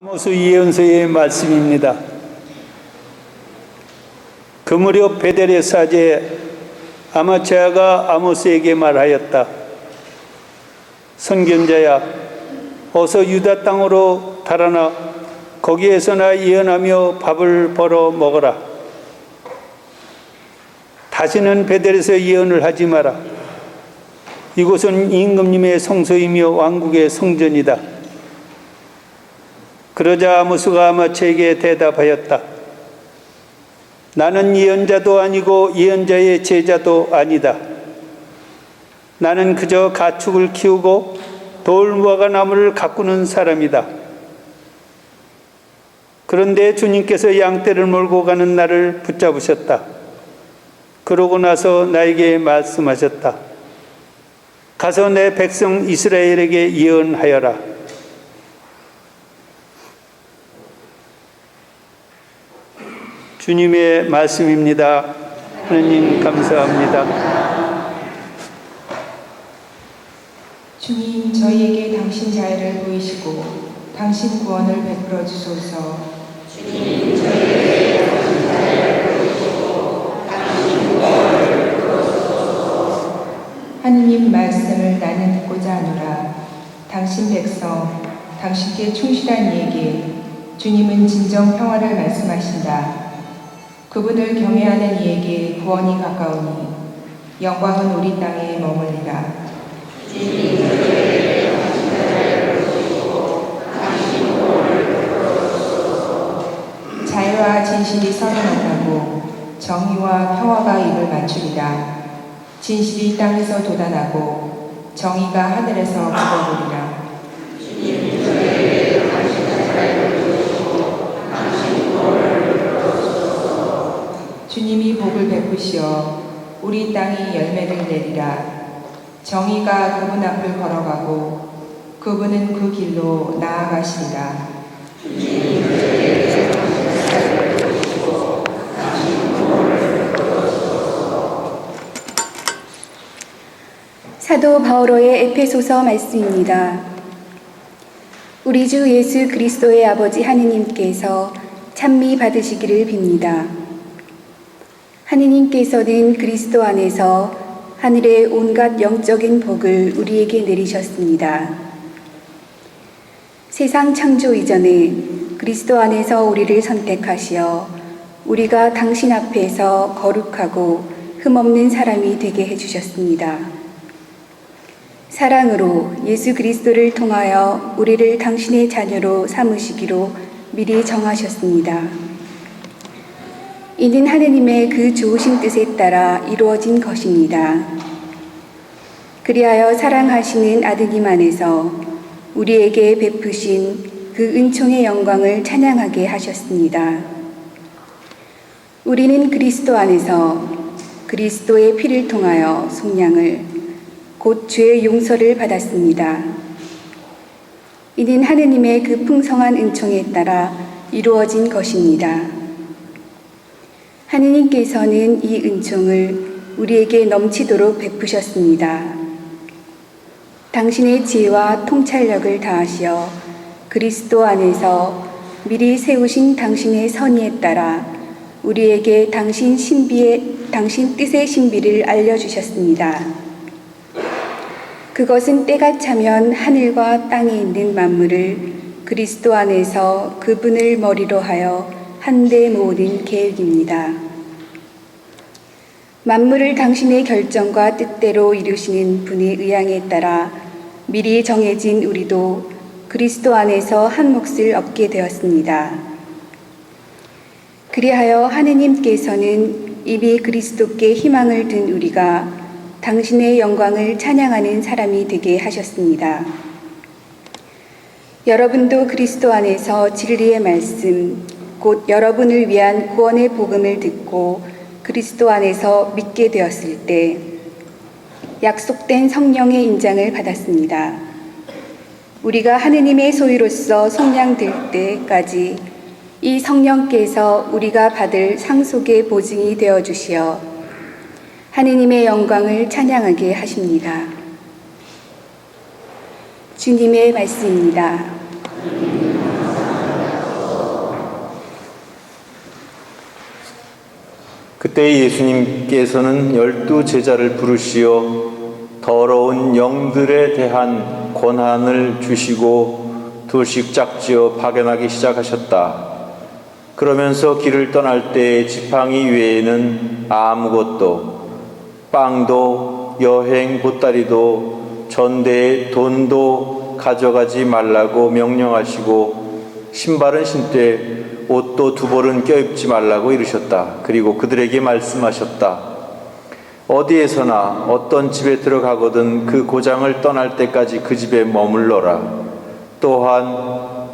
아모스 예언서의 말씀입니다. 그 무렵 베델의 사제 아마치아가 아모스에게 말하였다. 선견자야, 어서 유다 땅으로 달아나 거기에서나 예언하며 밥을 벌어 먹어라. 다시는 베델에서 예언을 하지 마라. 이곳은 임금님의 성소이며 왕국의 성전이다. 그러자 아모스가 아마치아에게 대답하였다. 나는 예언자도 아니고 예언자의 제자도 아니다. 나는 그저 가축을 키우고 돌무화과 나무를 가꾸는 사람이다. 그런데 주님께서 양떼를 몰고 가는 나를 붙잡으셨다. 그러고 나서 나에게 말씀하셨다. 가서 내 백성 이스라엘에게 예언하여라. 주님의 말씀입니다. 하나님 감사합니다. 주님, 저희에게 당신 자애를 보이시고 당신 구원을 베풀어 주소서. 주님, 저희에게 당신 자애를 보이시고 당신 구원을 베풀어 주소서. 하느님 말씀을 나는 듣고자 하노라. 당신 백성, 당신께 충실한 이에게 주님은 진정 평화를 말씀하신다. 그분을 경외하는 이에게 구원이 가까우니 영광은 우리 땅에 머물리라. 주님, 저희에게 당신 자애를 보이시고 당신 구원을 베풀어 주소서. 자유와 진실이 서로 만나고 정의와 평화가 입을 맞추리라. 진실이 땅에서 돋아나고 정의가 하늘에서 묻어오리라. 주님, 저희에게 당신 자애를 보이시고 당신 구원을 베풀어 주소서. 주님이 복을 베푸시어 우리 땅이 열매를 내리라. 정의가 그분 앞을 걸어가고 그분은 그 길로 나아가시리라. 주님, 저희에게 당신 자애를 보이시고 당신 구원을 베풀어 주소서. 사도 바오로의 에페소서 말씀입니다. 우리 주 예수 그리스도의 아버지 하느님께서 찬미 받으시기를 빕니다. 하느님께서는 그리스도 안에서 하늘의 온갖 영적인 복을 우리에게 내리셨습니다. 세상 창조 이전에 그리스도 안에서 우리를 선택하시어 우리가 당신 앞에서 거룩하고 흠없는 사람이 되게 해주셨습니다. 사랑으로 예수 그리스도를 통하여 우리를 당신의 자녀로 삼으시기로 미리 정하셨습니다. 이는 하느님의 그 좋으신 뜻에 따라 이루어진 것입니다. 그리하여 사랑하시는 아드님 안에서 우리에게 베푸신 그 은총의 영광을 찬양하게 하셨습니다. 우리는 그리스도 안에서 그리스도의 피를 통하여 속량을 곧 죄의 용서를 받았습니다. 이는 하느님의 그 풍성한 은총에 따라 이루어진 것입니다. 하느님께서는 이 은총을 우리에게 넘치도록 베푸셨습니다. 당신의 지혜와 통찰력을 다하시어 그리스도 안에서 미리 세우신 당신의 선의에 따라 우리에게 당신 뜻의 신비를 알려주셨습니다. 그것은 때가 차면 하늘과 땅에 있는 만물을 그리스도 안에서 그분을 머리로 하여 한데 모으는 계획입니다. 만물을 당신의 결정과 뜻대로 이루시는 분의 의향에 따라 미리 정해진 우리도 그리스도 안에서 한 몫을 얻게 되었습니다. 그리하여 하느님께서는 이미 그리스도께 희망을 둔 우리가 당신의 영광을 찬양하는 사람이 되게 하셨습니다. 여러분도 그리스도 안에서 진리의 말씀, 곧 여러분을 위한 구원의 복음을 듣고 그리스도 안에서 믿게 되었을 때 약속된 성령의 인장을 받았습니다. 우리가 하느님의 소유로서 속량될 때까지 이 성령께서 우리가 받을 상속의 보증이 되어주시어 하느님의 영광을 찬양하게 하십니다. 주님의 말씀입니다. 그때 예수님께서는 12 제자를 부르시어 더러운 영들에 대한 권한을 주시고 둘씩 짝지어 파견하기 시작하셨다. 그러면서 길을 떠날 때 지팡이 외에는 아무것도, 빵도, 여행 보따리도, 전대에 돈도 가져가지 말라고 명령하시고 신발은 신되 옷도 두 벌은 껴입지 말라고 이르셨다. 그리고 그들에게 말씀하셨다. 어디에서나 어떤 집에 들어가거든 그 고장을 떠날 때까지 그 집에 머물러라. 또한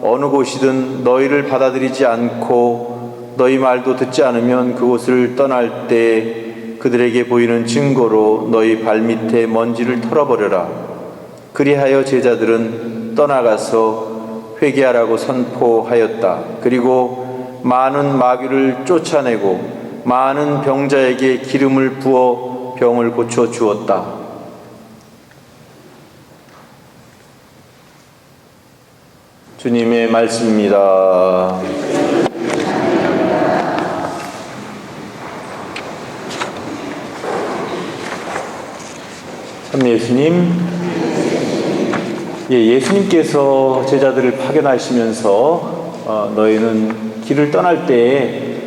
어느 곳이든 너희를 받아들이지 않고 너희 말도 듣지 않으면 그곳을 떠날 때 그들에게 보이는 증거로 너희 발밑에 먼지를 털어버려라. 그리하여 제자들은 떠나가서 회개하라고 선포하였다. 그리고 많은 마귀를 쫓아내고 많은 병자에게 기름을 부어 병을 고쳐 주었다. 주님의 말씀입니다. 참 예수님께서 제자들을 파견하시면서 너희는 길을 떠날 때에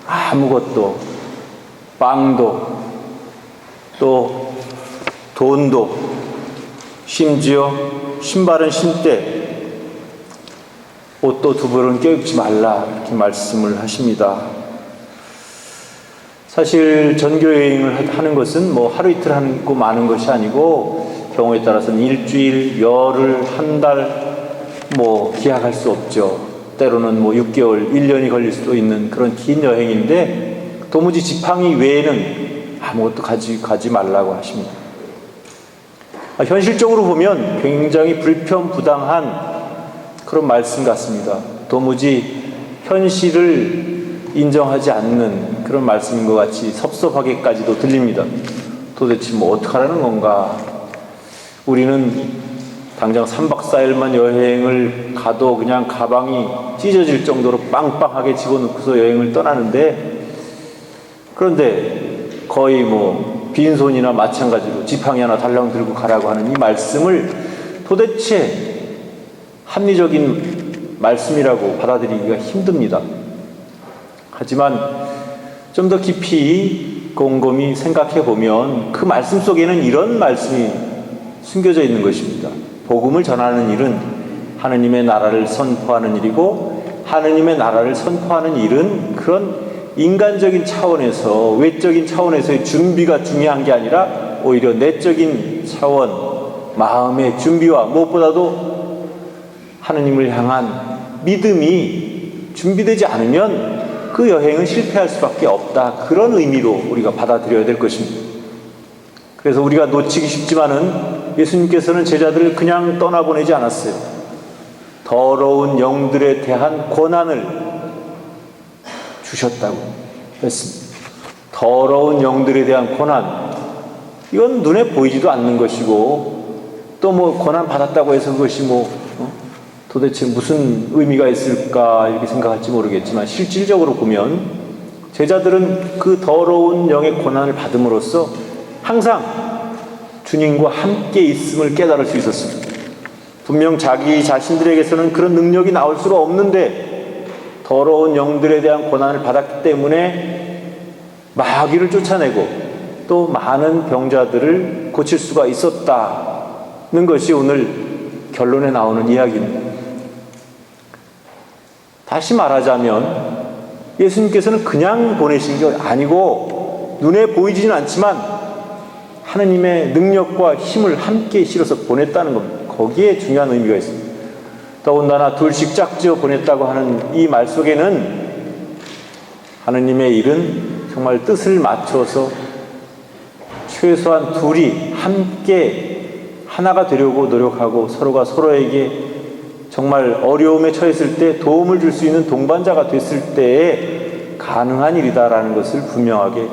아무것도, 빵도, 또 돈도, 심지어 신발은 신되 옷도 두 벌은 껴입지 말라, 이렇게 말씀을 하십니다. 사실 전교여행을 하는 것은 뭐 하루 이틀 하고 마는 것이 아니고 경우에 따라서는 일주일, 열흘, 한 달 뭐 기약할 수 없죠. 때로는 뭐 6개월, 1년이 걸릴 수도 있는 그런 긴 여행인데 도무지 지팡이 외에는 아무것도 가지 말라고 하십니다. 현실적으로 보면 굉장히 불편부당한 그런 말씀 같습니다. 도무지 현실을 인정하지 않는 그런 말씀인 것 같이 섭섭하게까지도 들립니다. 도대체 뭐 어떡하라는 건가? 우리는 당장 3박 4일만 여행을 가도 그냥 가방이 찢어질 정도로 빵빵하게 집어넣고서 여행을 떠나는데, 그런데 거의 뭐 빈손이나 마찬가지로 지팡이 하나 달랑 들고 가라고 하는 이 말씀을 도대체 합리적인 말씀이라고 받아들이기가 힘듭니다. 하지만 좀 더 깊이 곰곰이 생각해 보면 그 말씀 속에는 이런 말씀이 숨겨져 있는 것입니다. 복음을 전하는 일은 하느님의 나라를 선포하는 일이고, 하느님의 나라를 선포하는 일은 그런 인간적인 차원에서, 외적인 차원에서의 준비가 중요한 게 아니라 오히려 내적인 차원, 마음의 준비와 무엇보다도 하느님을 향한 믿음이 준비되지 않으면 그 여행은 실패할 수밖에 없다. 그런 의미로 우리가 받아들여야 될 것입니다. 그래서 우리가 놓치기 쉽지만은 예수님께서는 제자들을 그냥 떠나보내지 않았어요. 더러운 영들에 대한 권한을 주셨다고 했습니다. 더러운 영들에 대한 권한, 이건 눈에 보이지도 않는 것이고, 또 뭐 권한 받았다고 해서 그것이 뭐 도대체 무슨 의미가 있을까 이렇게 생각할지 모르겠지만, 실질적으로 보면 제자들은 그 더러운 영의 권한을 받음으로써 항상 주님과 함께 있음을 깨달을 수 있었습니다. 분명 자기 자신들에게서는 그런 능력이 나올 수가 없는데 더러운 영들에 대한 권한을 받았기 때문에 마귀를 쫓아내고 또 많은 병자들을 고칠 수가 있었다는 것이 오늘 결론에 나오는 이야기입니다. 다시 말하자면 예수님께서는 그냥 보내신 게 아니고 눈에 보이지는 않지만 하느님의 능력과 힘을 함께 실어서 보냈다는 겁니다. 거기에 중요한 의미가 있습니다. 더군다나 둘씩 짝지어 보냈다고 하는 이 말 속에는 하느님의 일은 정말 뜻을 맞춰서 최소한 둘이 함께 하나가 되려고 노력하고 서로가 서로에게 정말 어려움에 처했을 때 도움을 줄 수 있는 동반자가 됐을 때에 가능한 일이다라는 것을 분명하게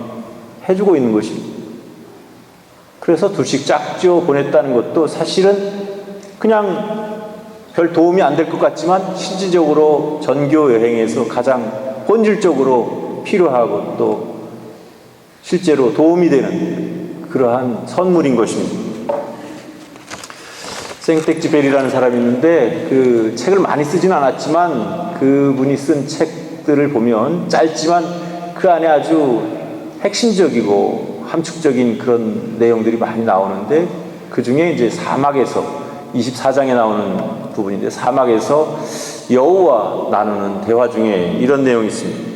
해주고 있는 것입니다. 그래서 둘씩 짝지어 보냈다는 것도 사실은 그냥 별 도움이 안 될 것 같지만 실질적으로 전교 여행에서 가장 본질적으로 필요하고 또 실제로 도움이 되는 그러한 선물인 것입니다. 생텍쥐베리라는 사람이 있는데 그 책을 많이 쓰진 않았지만 그분이 쓴 책들을 보면 짧지만 그 안에 아주 핵심적이고 함축적인 그런 내용들이 많이 나오는데, 그 중에 이제 사막에서 24장에 나오는 부분인데, 사막에서 여우와 나누는 대화 중에 이런 내용이 있습니다.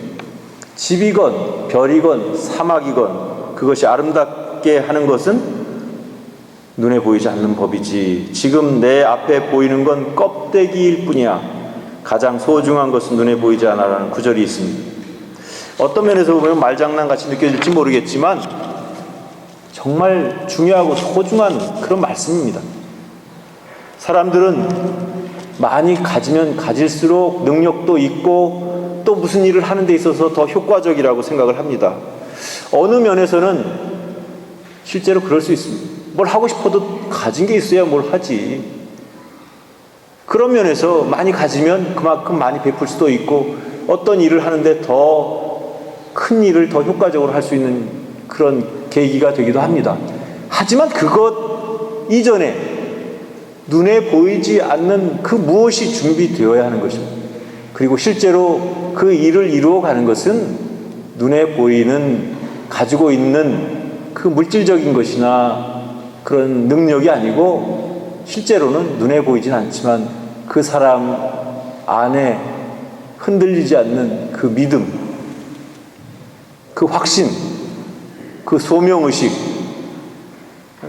집이건 별이건 사막이건 그것이 아름답게 하는 것은 눈에 보이지 않는 법이지, 지금 내 앞에 보이는 건 껍데기일 뿐이야. 가장 소중한 것은 눈에 보이지 않아라는 구절이 있습니다. 어떤 면에서 보면 말장난같이 느껴질지 모르겠지만 정말 중요하고 소중한 그런 말씀입니다. 사람들은 많이 가지면 가질수록 능력도 있고 또 무슨 일을 하는 데 있어서 더 효과적이라고 생각을 합니다. 어느 면에서는 실제로 그럴 수 있습니다. 뭘 하고 싶어도 가진 게 있어야 뭘 하지. 그런 면에서 많이 가지면 그만큼 많이 베풀 수도 있고 어떤 일을 하는데 더 큰 일을 더 효과적으로 할 수 있는 그런 계기가 되기도 합니다. 하지만 그것 이전에 눈에 보이지 않는 그 무엇이 준비되어야 하는 것입니다. 그리고 실제로 그 일을 이루어가는 것은 눈에 보이는 가지고 있는 그 물질적인 것이나 그런 능력이 아니고, 실제로는 눈에 보이진 않지만 그 사람 안에 흔들리지 않는 그 믿음, 그 확신, 그 소명의식,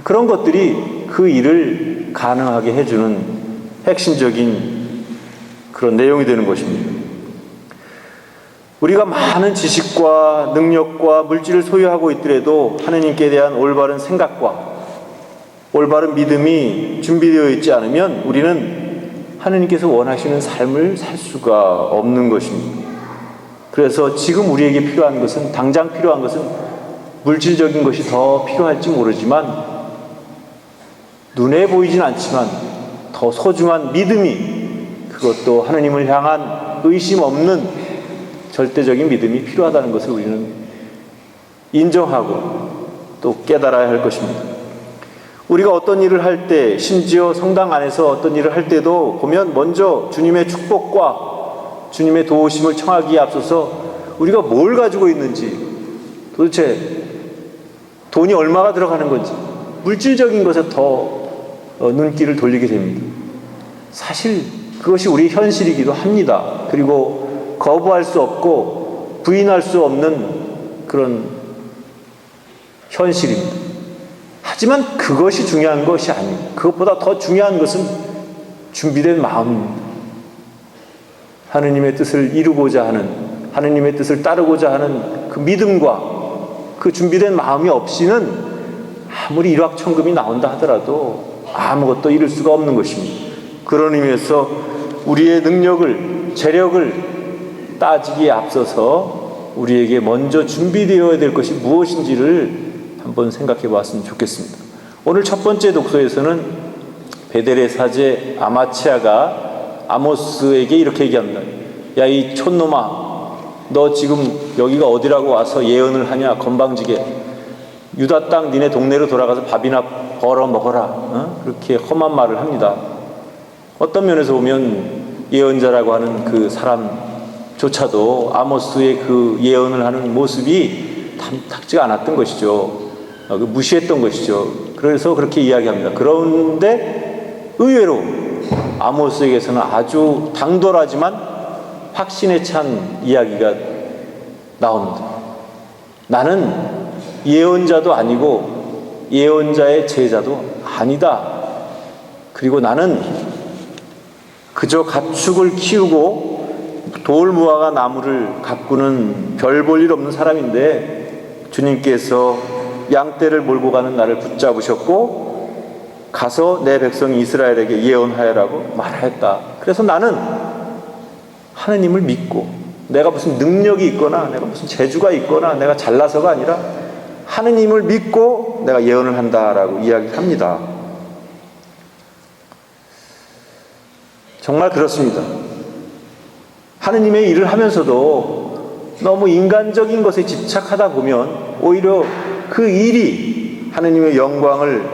그런 것들이 그 일을 가능하게 해주는 핵심적인 그런 내용이 되는 것입니다. 우리가 많은 지식과 능력과 물질을 소유하고 있더라도 하나님께 대한 올바른 생각과 올바른 믿음이 준비되어 있지 않으면 우리는 하나님께서 원하시는 삶을 살 수가 없는 것입니다. 그래서 지금 우리에게 필요한 것은, 당장 필요한 것은 물질적인 것이 더 필요할지 모르지만 눈에 보이진 않지만 더 소중한 믿음이, 그것도 하나님을 향한 의심 없는 절대적인 믿음이 필요하다는 것을 우리는 인정하고 또 깨달아야 할 것입니다. 우리가 어떤 일을 할 때, 심지어 성당 안에서 어떤 일을 할 때도 보면 먼저 주님의 축복과 주님의 도우심을 청하기에 앞서서 우리가 뭘 가지고 있는지, 도대체 돈이 얼마가 들어가는 건지, 물질적인 것에 더 눈길을 돌리게 됩니다. 사실 그것이 우리의 현실이기도 합니다. 그리고 거부할 수 없고 부인할 수 없는 그런 현실입니다. 하지만 그것이 중요한 것이 아닙니다. 그것보다 더 중요한 것은 준비된 마음입니다. 하느님의 뜻을 이루고자 하는, 하느님의 뜻을 따르고자 하는 그 믿음과 그 준비된 마음이 없이는 아무리 일확천금이 나온다 하더라도 아무것도 이룰 수가 없는 것입니다. 그런 의미에서 우리의 능력을, 재력을 따지기에 앞서서 우리에게 먼저 준비되어야 될 것이 무엇인지를 한번 생각해 보았으면 좋겠습니다. 오늘 첫 번째 독서에서는 베델의 사제 아마치아가 아모스에게 이렇게 얘기합니다. 야, 이 촌놈아, 너 지금 여기가 어디라고 와서 예언을 하냐, 건방지게. 유다 땅 니네 동네로 돌아가서 밥이나 벌어 먹어라. 그렇게 험한 말을 합니다. 어떤 면에서 보면 예언자라고 하는 그 사람조차도 아모스의 그 예언을 하는 모습이 탐탁지가 않았던 것이죠. 무시했던 것이죠. 그래서 그렇게 이야기합니다. 그런데 의외로 아모스에게서는 아주 당돌하지만 확신에 찬 이야기가 나옵니다. 나는 예언자도 아니고 예언자의 제자도 아니다. 그리고 나는 그저 가축을 키우고 돌 무화과 나무를 가꾸는 별 볼 일 없는 사람인데 주님께서 양떼를 몰고 가는 나를 붙잡으셨고 가서 내 백성 이스라엘에게 예언하여라고 말하였다. 그래서 나는 하느님을 믿고, 내가 무슨 능력이 있거나 내가 무슨 재주가 있거나 내가 잘나서가 아니라 하느님을 믿고 내가 예언을 한다라고 이야기합니다. 정말 그렇습니다. 하느님의 일을 하면서도 너무 인간적인 것에 집착하다 보면 오히려 그 일이 하느님의 영광을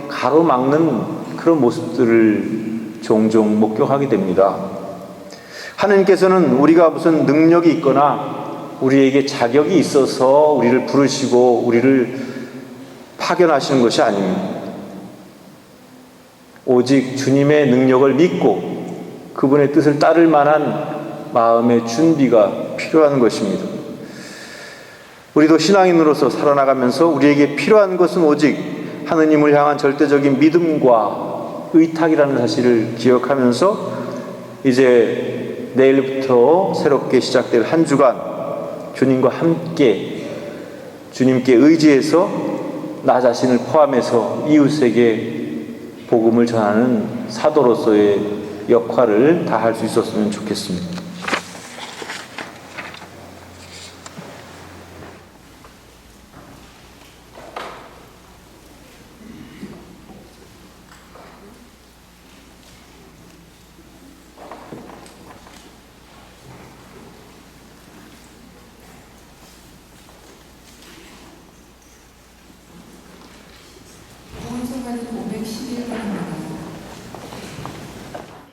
가로막는 그런 모습들을 종종 목격하게 됩니다. 하느님께서는 우리가 무슨 능력이 있거나 우리에게 자격이 있어서 우리를 부르시고 우리를 파견하시는 것이 아닙니다. 오직 주님의 능력을 믿고 그분의 뜻을 따를 만한 마음의 준비가 필요한 것입니다. 우리도 신앙인으로서 살아나가면서 우리에게 필요한 것은 오직 하느님을 향한 절대적인 믿음과 의탁이라는 사실을 기억하면서 이제 내일부터 새롭게 시작될 한 주간 주님과 함께 주님께 의지해서 나 자신을 포함해서 이웃에게 복음을 전하는 사도로서의 역할을 다할 수 있었으면 좋겠습니다. 생활은 511번입니다.